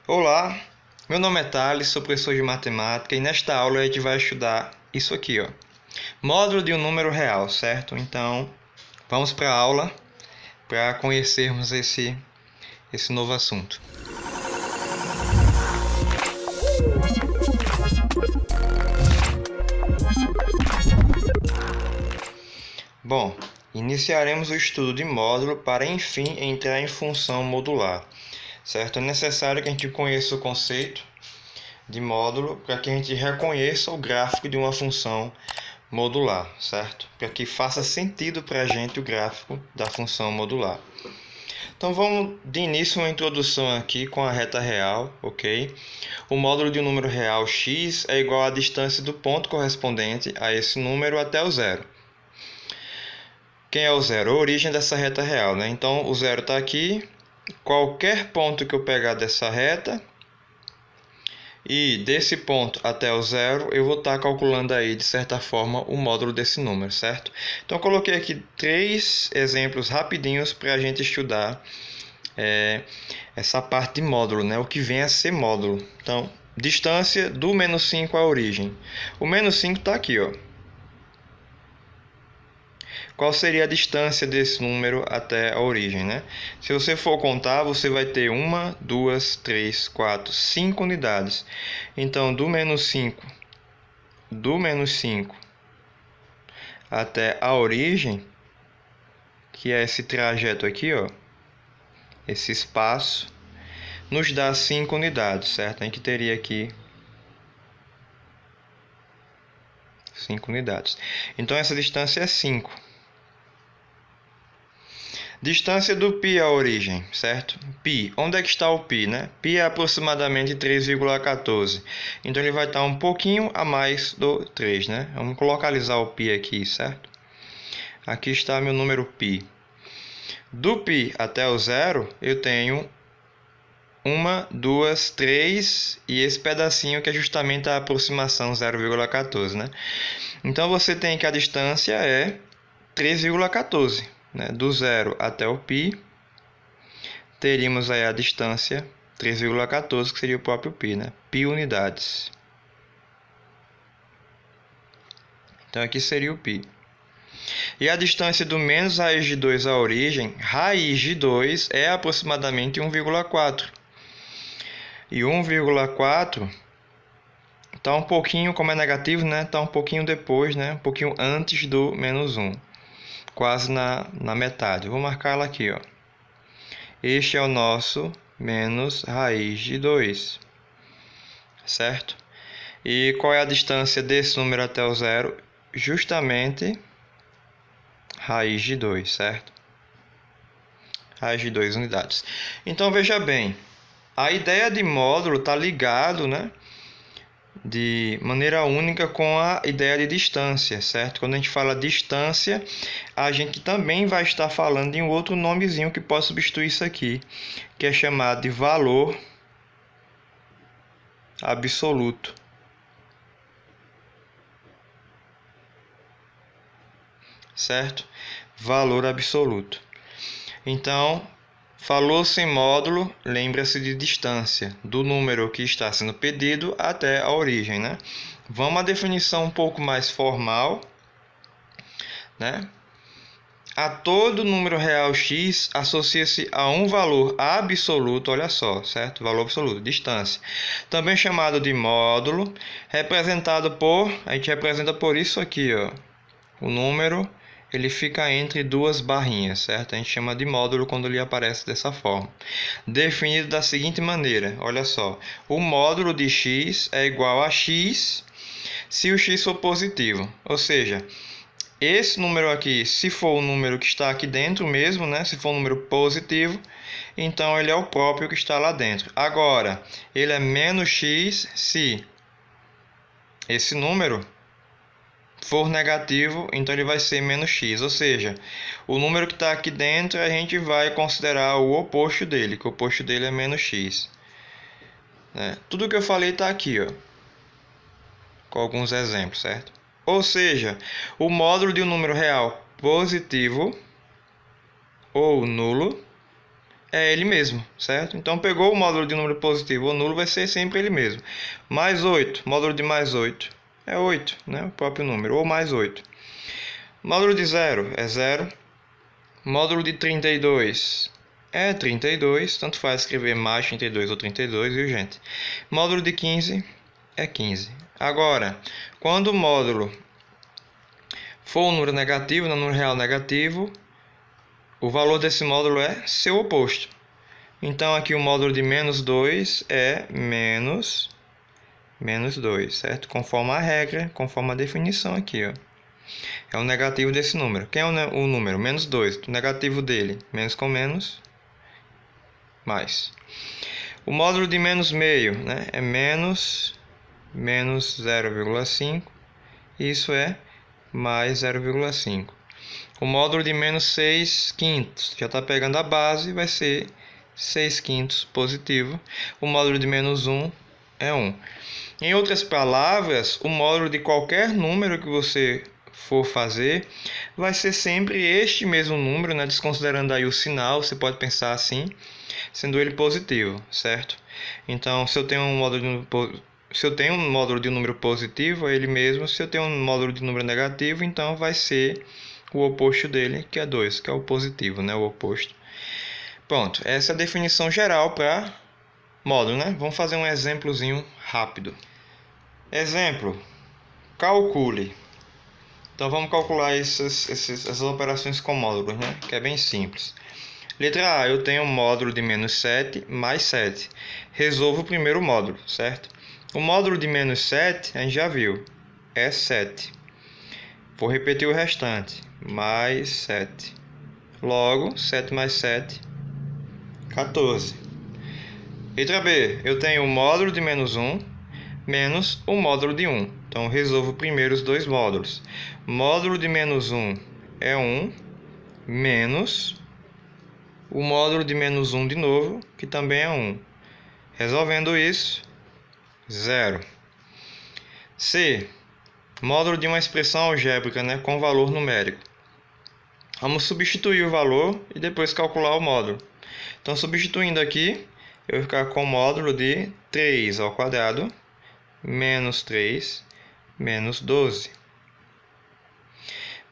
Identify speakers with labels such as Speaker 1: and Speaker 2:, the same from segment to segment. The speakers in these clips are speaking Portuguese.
Speaker 1: Olá, meu nome é Thales, sou professor de matemática e nesta aula a gente vai estudar isso aqui, ó. Módulo de um número real, certo? Então, vamos para a aula para conhecermos esse novo assunto. Bom, iniciaremos o estudo de módulo para enfim entrar em função modular, certo? É necessário que a gente conheça o conceito de módulo para que a gente reconheça o gráfico de uma função modular, certo? Para que faça sentido para a gente o gráfico da função modular. Então vamos de início uma introdução aqui com a reta real, ok? O módulo de um número real x é igual à distância do ponto correspondente a esse número até o zero. Quem é o zero? A origem dessa reta real, né? Então o zero está aqui. Qualquer ponto que eu pegar dessa reta e desse ponto até o zero, eu vou estar calculando aí, de certa forma, o módulo desse número, certo? Então, eu coloquei aqui 3 exemplos rapidinhos para a gente estudar essa parte de módulo, né? O que vem a ser módulo. Então, distância do menos 5 à origem. O menos 5 está aqui, ó. Qual seria a distância desse número até a origem, né? Se você for contar, você vai ter 1, 2, 3, 4, 5 unidades. Então, do menos 5 até a origem, que é esse trajeto aqui, ó, esse espaço, nos dá 5 unidades, certo? A gente teria aqui 5 unidades. Então, essa distância é 5. Distância do π à origem, certo? Π. Onde é que está o π, né? Π é aproximadamente 3,14. Então, ele vai estar um pouquinho a mais do 3, né? Vamos localizar o π aqui, certo? Aqui está meu número π. Do π até o zero, eu tenho 1, 2, 3 e esse pedacinho que é justamente a aproximação 0,14, né? Então, você tem que a distância é 3,14. Né? Do zero até o π, teríamos aí a distância 3,14, que seria o próprio π, né? Π unidades. Então, aqui seria o π. E a distância do menos raiz de 2 à origem, raiz de 2 é aproximadamente 1,4. E 1,4 está um pouquinho, como é negativo, né? Está um pouquinho depois, né? Um pouquinho antes do menos 1. Quase na metade. Vou marcar ela aqui, ó. Este é o nosso menos raiz de 2, certo? E qual é a distância desse número até o zero? Justamente raiz de 2, certo? Raiz de 2 unidades. Então, veja bem, a ideia de módulo está ligado, né, de maneira única com a ideia de distância, certo? Quando a gente fala distância, a gente também vai estar falando de um outro nomezinho que pode substituir isso aqui, que é chamado de valor absoluto. Certo? Valor absoluto. Então, falou-se em módulo, lembra-se de distância do número que está sendo pedido até a origem, né? Vamos à definição um pouco mais formal, né? A todo número real x associa-se a um valor absoluto, olha só, certo? Valor absoluto, distância. Também chamado de módulo, representado por, a gente representa por isso aqui, ó. O número, ele fica entre duas barrinhas, certo? A gente chama de módulo quando ele aparece dessa forma. Definido da seguinte maneira, olha só. O módulo de x é igual a x se o x for positivo. Ou seja, esse número aqui, se for o número que está aqui dentro mesmo, né? Se for um número positivo, então ele é o próprio que está lá dentro. Agora, ele é menos x se esse número for negativo, então ele vai ser menos x, ou seja, o número que está aqui dentro a gente vai considerar o oposto dele, que o oposto dele é menos x. Tudo que eu falei está aqui, ó, com alguns exemplos, certo? Ou seja, o módulo de um número real positivo ou nulo é ele mesmo, certo? Então pegou o módulo de número positivo ou nulo, vai ser sempre ele mesmo. Mais 8, módulo de mais 8 é 8, né? O próprio número, ou mais 8. Módulo de 0 é 0. Módulo de 32 é 32, tanto faz escrever mais 32 ou 32, viu, gente? Módulo de 15 é 15. Agora, quando o módulo for um número negativo, um número real negativo, o valor desse módulo é seu oposto. Então, aqui o módulo de menos 2 é menos 2, certo? Conforme a regra, conforme a definição aqui, ó. É o negativo desse número. Quem é o número? Menos 2. O negativo dele, menos com menos, mais. O módulo de menos meio, né? É menos 0,5. Isso é mais 0,5. O módulo de menos 6 quintos, já está pegando a base, vai ser 6 quintos positivo. O módulo de menos 1 é 1. Em outras palavras, o módulo de qualquer número que você for fazer vai ser sempre este mesmo número, né? Desconsiderando aí o sinal, você pode pensar assim, sendo ele positivo, certo? Então, se eu tenho um módulo de número positivo, é ele mesmo. Se eu tenho um módulo de número negativo, então vai ser o oposto dele, que é 2, que é o positivo, né? O oposto. Pronto, essa é a definição geral para módulo, né? Vamos fazer um exemplozinho rápido. Exemplo, calcule. Então vamos calcular essas operações com módulos, né? Que é bem simples. Letra A, eu tenho um módulo de menos 7 mais 7. Resolvo o primeiro módulo, certo? O módulo de menos 7, a gente já viu, é 7. Vou repetir o restante, mais 7. Logo, 7 mais 7, 14. Letra B, eu tenho o módulo de menos 1 menos o módulo de 1. Então, resolvo primeiro os dois módulos. Módulo de menos 1 é 1, menos o módulo de menos 1 de novo, que também é 1. Resolvendo isso, 0. C, módulo de uma expressão algébrica, né, com valor numérico. Vamos substituir o valor e depois calcular o módulo. Então, substituindo aqui, eu vou ficar com o módulo de 3 ao quadrado menos 3 menos 12.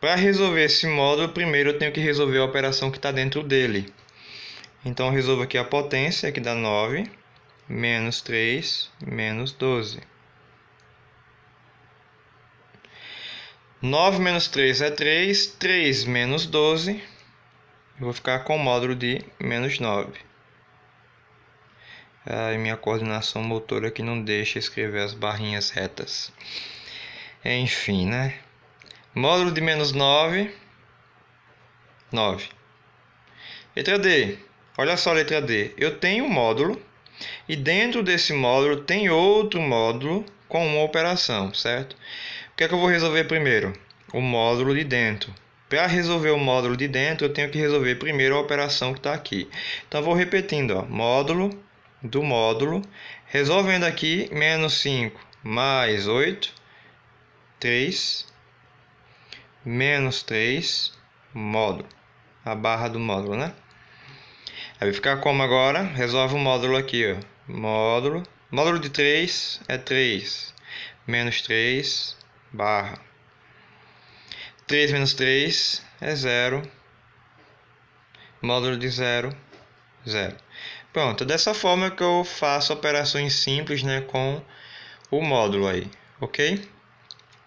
Speaker 1: Para resolver esse módulo, primeiro eu tenho que resolver a operação que está dentro dele. Então, eu resolvo aqui a potência, que dá 9, menos 3, menos 12. 9 menos 3 é 3, 3 menos 12, eu vou ficar com o módulo de menos 9. Minha coordenação motora aqui não deixa escrever as barrinhas retas. Enfim, né? Módulo de menos 9, 9. Letra D. Olha só a letra D. Eu tenho um módulo e dentro desse módulo tem outro módulo com uma operação, certo? O que é que eu vou resolver primeiro? O módulo de dentro. Para resolver o módulo de dentro, eu tenho que resolver primeiro a operação que está aqui. Então, vou repetindo, ó, módulo do módulo, resolvendo aqui, menos 5 mais 8, 3, menos 3, módulo, a barra do módulo, né? Aí vai ficar como agora? Resolve o módulo aqui, ó, módulo de 3 é 3, menos 3, barra. 3 menos 3 é 0, módulo de 0, 0. Pronto, dessa forma que eu faço operações simples, né, com o módulo aí, ok?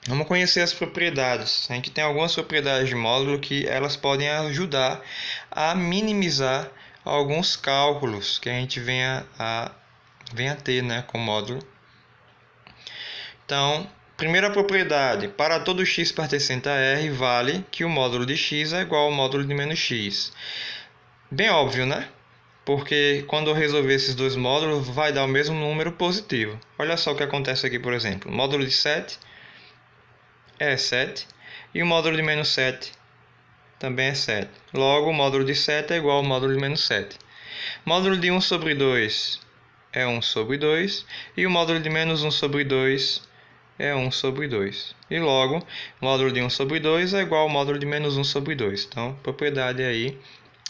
Speaker 1: Vamos conhecer as propriedades. A gente tem algumas propriedades de módulo que elas podem ajudar a minimizar alguns cálculos que a gente venha a ter, né, com o módulo. Então, primeira propriedade, para todo x pertencente a R, vale que o módulo de x é igual ao módulo de menos x. Bem óbvio, né? Porque quando eu resolver esses dois módulos, vai dar o mesmo número positivo. Olha só o que acontece aqui, por exemplo. O módulo de 7 é 7 e o módulo de menos 7 também é 7. Logo, o módulo de 7 é igual ao módulo de menos 7. Módulo de 1 sobre 2 é 1 sobre 2 e o módulo de menos 1 sobre 2 é 1 sobre 2. E logo, o módulo de 1 sobre 2 é igual ao módulo de menos 1 sobre 2. Então, propriedade aí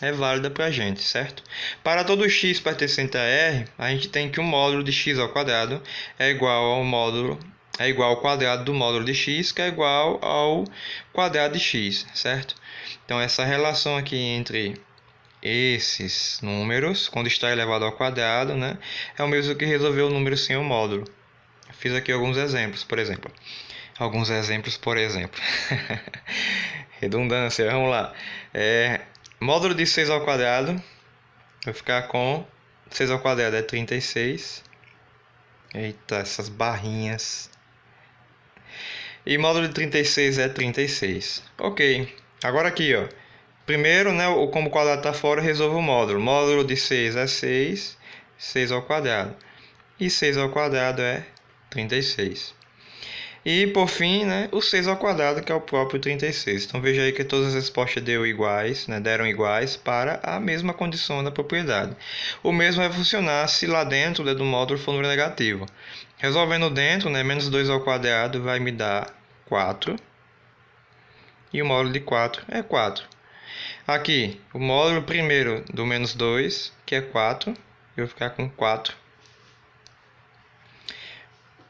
Speaker 1: é válida para a gente, certo? Para todo x pertencente a R, a gente tem que o módulo de x ao quadrado é igual ao quadrado do módulo de x, que é igual ao quadrado de x, certo? Então, essa relação aqui entre esses números, quando está elevado ao quadrado, né, é o mesmo que resolver o número sem o módulo. Fiz aqui alguns exemplos, por exemplo. Redundância, vamos lá. Módulo de 6 ao quadrado, vai ficar com 6 ao quadrado é 36. Eita, essas barrinhas. E módulo de 36 é 36. Ok. Agora aqui, ó. Primeiro, né, como o quadrado está fora, resolvo o módulo. Módulo de 6 é 6. 6 ao quadrado. E 6 ao quadrado é 36. E, por fim, né, o 6 ao quadrado, que é o próprio 36. Então, veja aí que todas as respostas deram iguais para a mesma condição da propriedade. O mesmo vai funcionar se lá dentro, né, do módulo for número negativo. Resolvendo dentro, né, menos 2 ao quadrado vai me dar 4. E o módulo de 4 é 4. Aqui, o módulo primeiro do menos 2, que é 4. Eu vou ficar com 4.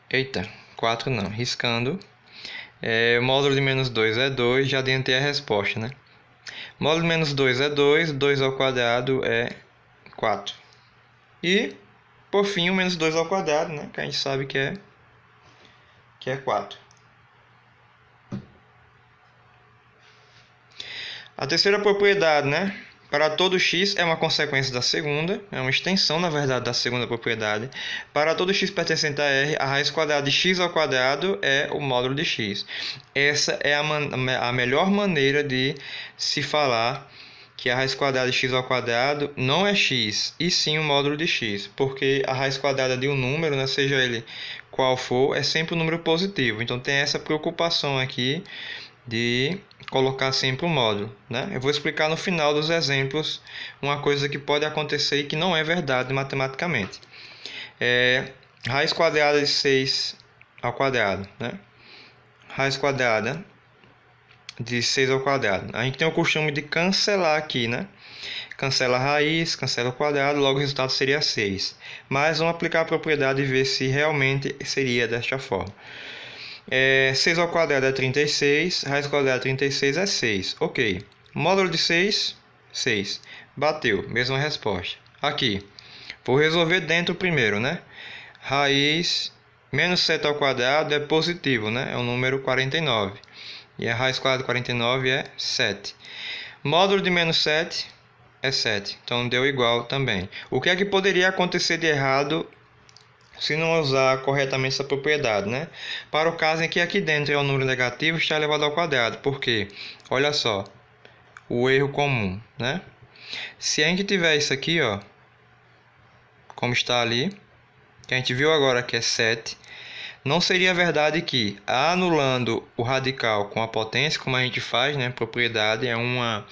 Speaker 1: Eita, 4 não, riscando. O módulo de menos 2 é 2, já adiantei a resposta, né? Módulo de menos 2 é 2, 2 ao quadrado é 4. E, por fim, o menos 2 ao quadrado, né? Que a gente sabe que é 4. A terceira propriedade, né? Para todo x é uma consequência da segunda, é uma extensão, na verdade, da segunda propriedade. Para todo x pertencente a R, a raiz quadrada de x ao quadrado é o módulo de x. Essa é a melhor maneira de se falar que a raiz quadrada de x ao quadrado não é x, e sim o módulo de x, porque a raiz quadrada de um número, né, seja ele qual for, é sempre um número positivo. Então tem essa preocupação aqui de colocar sempre o módulo, né? Eu vou explicar no final dos exemplos uma coisa que pode acontecer e que não é verdade matematicamente. Raiz quadrada de 6 ao quadrado, né? Raiz quadrada de 6 ao quadrado. A gente tem o costume de cancelar aqui, né? Cancela a raiz, cancela o quadrado, logo o resultado seria 6. Mas vamos aplicar a propriedade e ver se realmente seria desta forma. 6 ao quadrado é 36, raiz quadrada de 36 é 6. Ok. Módulo de 6, 6. Bateu, mesma resposta. Aqui, vou resolver dentro primeiro, né? Raiz menos 7 ao quadrado é positivo, né? É o número 49. E a raiz quadrada de 49 é 7. Módulo de menos 7 é 7. Então, deu igual também. O que é que poderia acontecer de errado se não usar corretamente essa propriedade, né? Para o caso em que aqui dentro é o número negativo, está elevado ao quadrado. Por quê? Olha só, o erro comum, né? Se a gente tiver isso aqui, ó, como está ali, que a gente viu agora que é 7, não seria verdade que, anulando o radical com a potência, como a gente faz, né? Propriedade é uma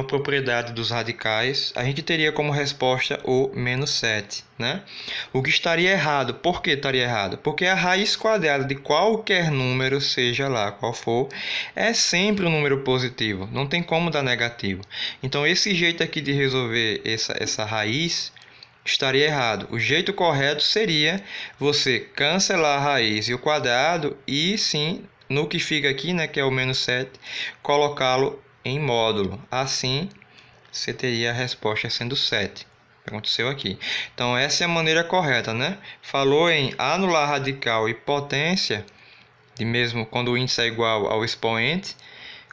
Speaker 1: propriedade dos radicais, a gente teria como resposta o menos 7, né? O que estaria errado. Por que estaria errado? Porque a raiz quadrada de qualquer número, seja lá qual for, é sempre um número positivo. Não tem como dar negativo. Então, esse jeito aqui de resolver essa raiz estaria errado. O jeito correto seria você cancelar a raiz e o quadrado e sim, no que fica aqui, né, que é o menos 7, colocá-lo em módulo. Assim, você teria a resposta sendo 7. Aconteceu aqui. Então, essa é a maneira correta, né? Falou em anular radical e potência, de mesmo quando o índice é igual ao expoente,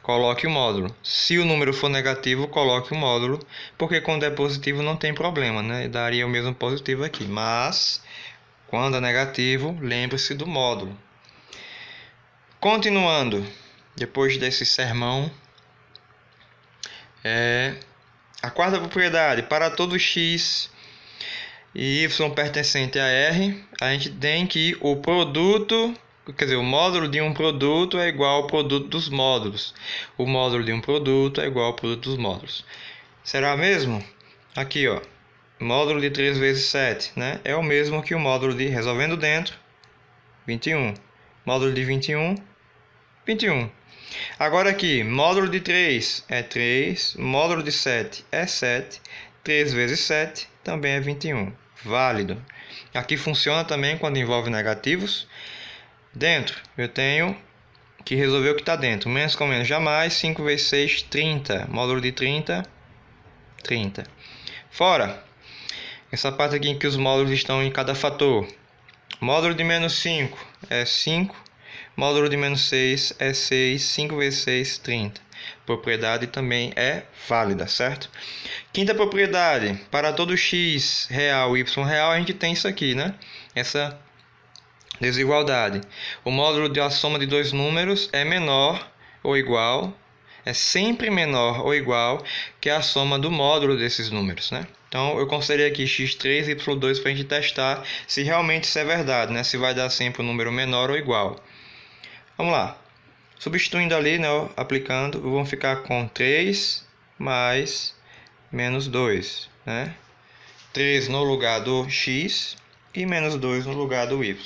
Speaker 1: coloque o módulo. Se o número for negativo, coloque o módulo, porque quando é positivo não tem problema, né? Daria o mesmo positivo aqui. Mas, quando é negativo, lembre-se do módulo. Continuando, depois desse sermão, a quarta propriedade, para todo x e y pertencente a R, a gente tem que o produto, quer dizer, o módulo de um produto é igual ao produto dos módulos. O módulo de um produto é igual ao produto dos módulos. Será mesmo? Aqui, ó, módulo de 3 vezes 7, né? É o mesmo que o módulo de, resolvendo dentro, 21. Módulo de 21, 21. Agora aqui, módulo de 3 é 3, módulo de 7 é 7, 3 vezes 7 também é 21. Válido. Aqui funciona também quando envolve negativos. Dentro, eu tenho que resolver o que está dentro. Menos com menos jamais, 5 vezes 6, 30. Módulo de 30, 30. Fora, essa parte aqui em que os módulos estão em cada fator. Módulo de menos 5 é 5. Módulo de menos 6 é 6. 5 vezes 6, 30. Propriedade também é válida, certo? Quinta propriedade. Para todo x real e y real, a gente tem isso aqui, né? Essa desigualdade. O módulo da soma de dois números é menor ou igual, é sempre menor ou igual que a soma do módulo desses números, né? Então, eu considerei aqui x3 e y2 para a gente testar se realmente isso é verdade, né? Se vai dar sempre um número menor ou igual. Vamos lá. Substituindo ali, né, aplicando, vamos ficar com 3 mais menos 2, né? 3 no lugar do x e menos 2 no lugar do y.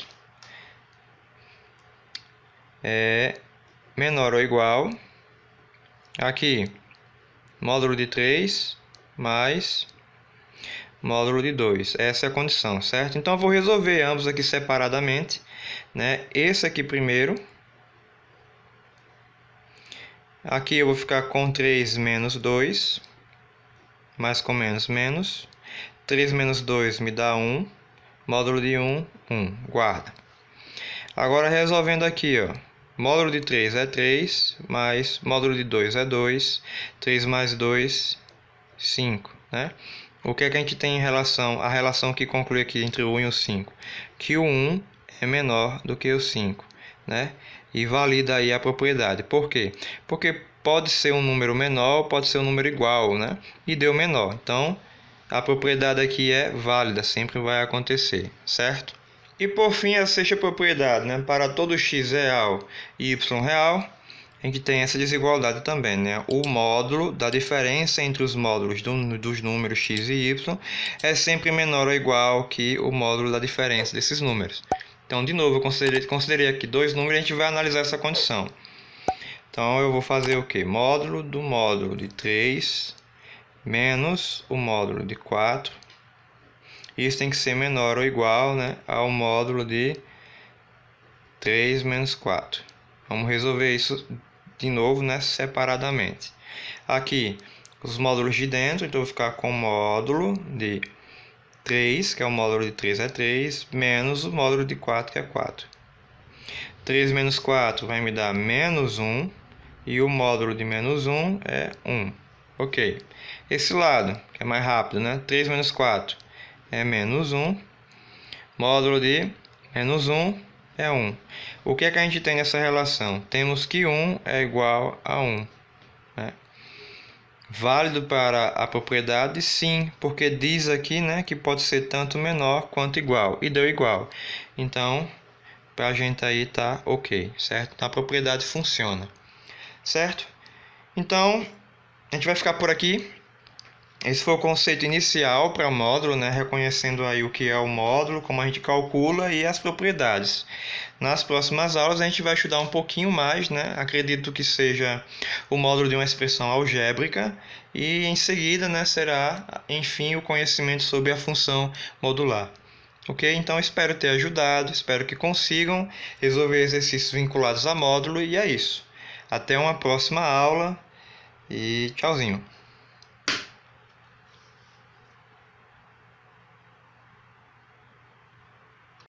Speaker 1: É menor ou igual. Aqui, módulo de 3 mais módulo de 2. Essa é a condição, certo? Então, eu vou resolver ambos aqui separadamente, né? Esse aqui primeiro. Aqui eu vou ficar com 3 menos 2. Mais com menos, menos. 3 menos 2 me dá 1. Módulo de 1, 1. Guarda. Agora, resolvendo aqui, ó. Módulo de 3 é 3, mais módulo de 2 é 2. 3 mais 2, 5, né? O que é que a gente tem em relação? A relação que conclui aqui entre o 1 e o 5. Que o 1 é menor do que o 5, né? E valida aí a propriedade. Por quê? Porque pode ser um número menor, pode ser um número igual, né? E deu menor. Então, a propriedade aqui é válida, sempre vai acontecer, certo? E por fim, a sexta propriedade, né? Para todo x real e y real, a gente tem essa desigualdade também, né? O módulo da diferença entre os módulos dos números x e y é sempre menor ou igual que o módulo da diferença desses números. Então, de novo, eu considerei aqui dois números e a gente vai analisar essa condição. Então, eu vou fazer o quê? Módulo do módulo de 3 menos o módulo de 4. Isso tem que ser menor ou igual, né, ao módulo de 3 menos 4. Vamos resolver isso de novo, né, separadamente. Aqui, os módulos de dentro, então eu vou ficar com o módulo de 3, que é o módulo de 3 é 3, menos o módulo de 4, que é 4. 3 menos 4 vai me dar menos 1, e o módulo de menos 1 é 1. Ok. Esse lado, que é mais rápido, né? 3 menos 4 é menos 1. Módulo de menos 1 é 1. O que é que a gente tem nessa relação? Temos que 1 é igual a 1. Né? Válido para a propriedade? Sim, porque diz aqui, né, que pode ser tanto menor quanto igual. E deu igual. Então, para a gente aí tá ok, certo? Então, a propriedade funciona. Certo? Então, a gente vai ficar por aqui. Esse foi o conceito inicial para módulo, né? Reconhecendo aí o que é o módulo, como a gente calcula e as propriedades. Nas próximas aulas a gente vai estudar um pouquinho mais, né? Acredito que seja o módulo de uma expressão algébrica e em seguida, né, será, enfim, o conhecimento sobre a função modular. Ok? Então espero ter ajudado, espero que consigam resolver exercícios vinculados a módulo e é isso. Até uma próxima aula e tchauzinho.